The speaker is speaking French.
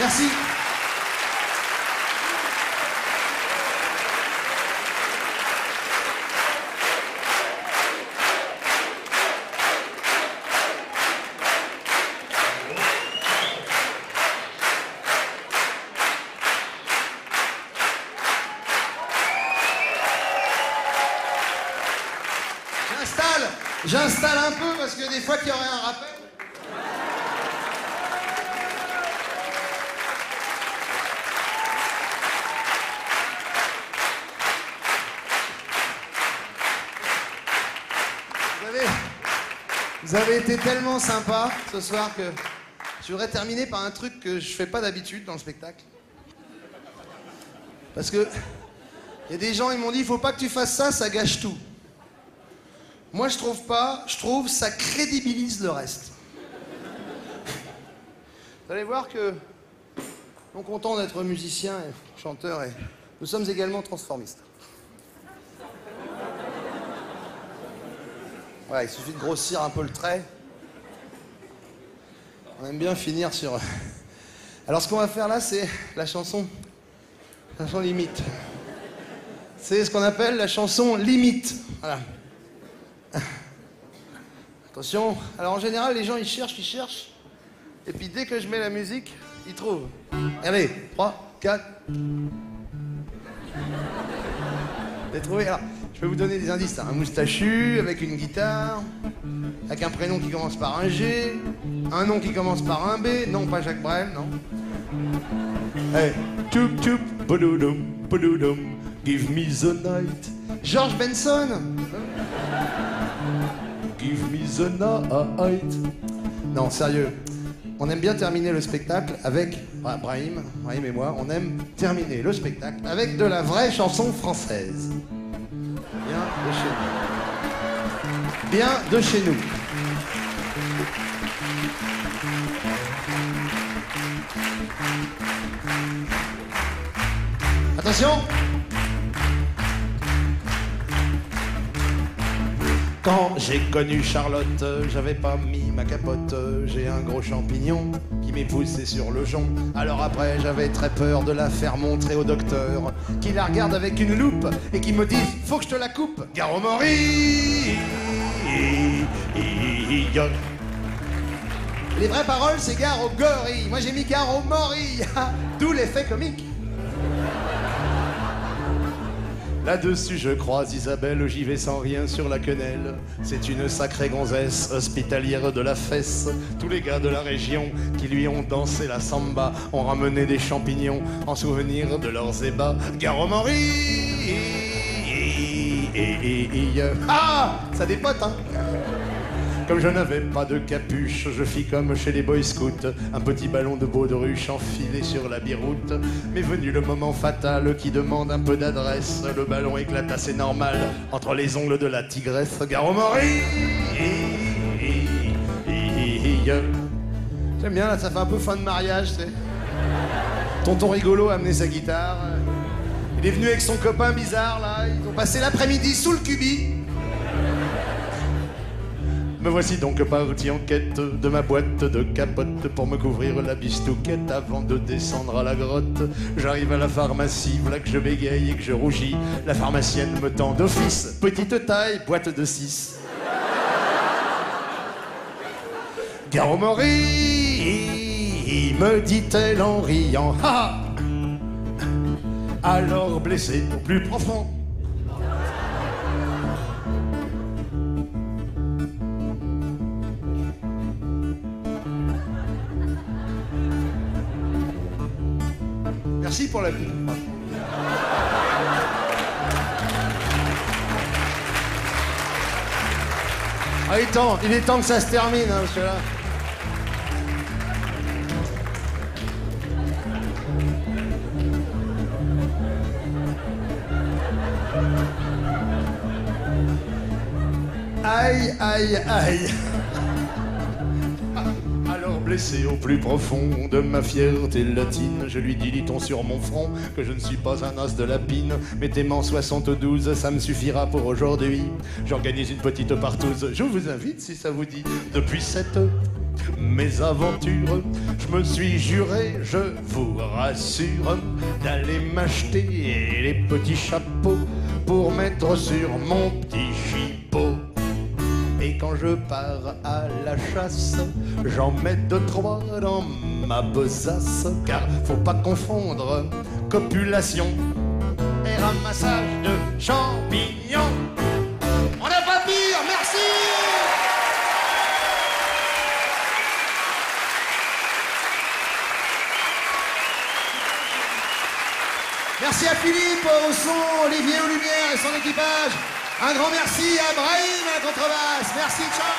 Merci. J'installe un peu parce que des fois qu'il y aurait un rappel. Vous avez été tellement sympa ce soir que je voudrais terminer par un truc que je fais pas d'habitude dans le spectacle. Parce que il y a des gens, ils m'ont dit, il faut pas que tu fasses ça, ça gâche tout. Moi, je trouve pas, je trouve ça crédibilise le reste. Vous allez voir que, non content d'être musicien et chanteur, et nous sommes également transformistes. Ouais, il suffit de grossir un peu le trait. On aime bien finir sur... Alors, ce qu'on va faire là, c'est la chanson limite. C'est ce qu'on appelle la chanson limite. Voilà. Attention, alors en général les gens ils cherchent, et puis dès que je mets la musique, ils trouvent. Allez, 3, 4. Vous trouvé? Alors, je vais vous donner des indices. Un moustachu, avec une guitare, avec un prénom qui commence par un G, un nom qui commence par un B, non pas Jacques Brel, non. Allez, tchoup tchoup, poudoudum, poudoudum, give me the night. George Benson. Give me the night. Non, sérieux. On aime bien terminer le spectacle avec... Brahim et moi, on aime terminer le spectacle avec de la vraie chanson française. Bien de chez nous. Bien de chez nous. Attention! Quand j'ai connu Charlotte, j'avais pas mis ma capote. J'ai un gros champignon qui m'est poussé sur le jonc. Alors après, j'avais très peur de la faire montrer au docteur, qui la regarde avec une loupe et qui me dit « Faut que je te la coupe, Garo Mori !» Les vraies paroles, c'est Garo Gori. Moi, j'ai mis Garo Mori. D'où l'effet comique. Là-dessus, je croise Isabelle, j'y vais sans rien sur la quenelle. C'est une sacrée gonzesse, hospitalière de la fesse. Tous les gars de la région qui lui ont dansé la samba ont ramené des champignons en souvenir de leurs ébats. Garo Mori. Ah, ça dépote, hein. Comme je n'avais pas de capuche, je fis comme chez les Boy Scouts, un petit ballon de baudruche enfilé sur la biroute. Mais venu le moment fatal qui demande un peu d'adresse, le ballon éclata, c'est normal, entre les ongles de la tigresse. Garo Mori. J'aime bien, là, ça fait un peu fin de mariage, tu sais. Tonton rigolo a amené sa guitare. Il est venu avec son copain bizarre, là. Ils ont passé l'après-midi sous le cubi. Me voici donc parti en quête de ma boîte de capote pour me couvrir la bistouquette avant de descendre à la grotte. J'arrive à la pharmacie, voilà que je bégaye et que je rougis. La pharmacienne me tend d'office, petite taille, boîte de 6. Garo Mori, me dit-elle en riant. Ha! Alors blessé au plus profond. Merci pour la vie. Ah, il est temps que ça se termine, hein, parce que là... Aïe, aïe, aïe. Alors blessé au plus profond de ma fierté latine, je lui dis, dit-on sur mon front, que je ne suis pas un os de lapine. Mettez-moi en 72, ça me suffira pour aujourd'hui. J'organise une petite partouze, je vous invite si ça vous dit. Depuis cette mes aventures. Je me suis juré, je vous rassure, d'aller m'acheter les petits chapeaux pour mettre sur mon petit chipot. Et quand je pars à la chasse, j'en mets 2-3 dans ma besace. Car faut pas confondre copulation et ramassage de champignons. On n'a pas pire, merci. Merci à Philippe au son, Olivier aux lumières et son équipage. Un grand merci à Brahim à la contrebasse. Merci, ciao.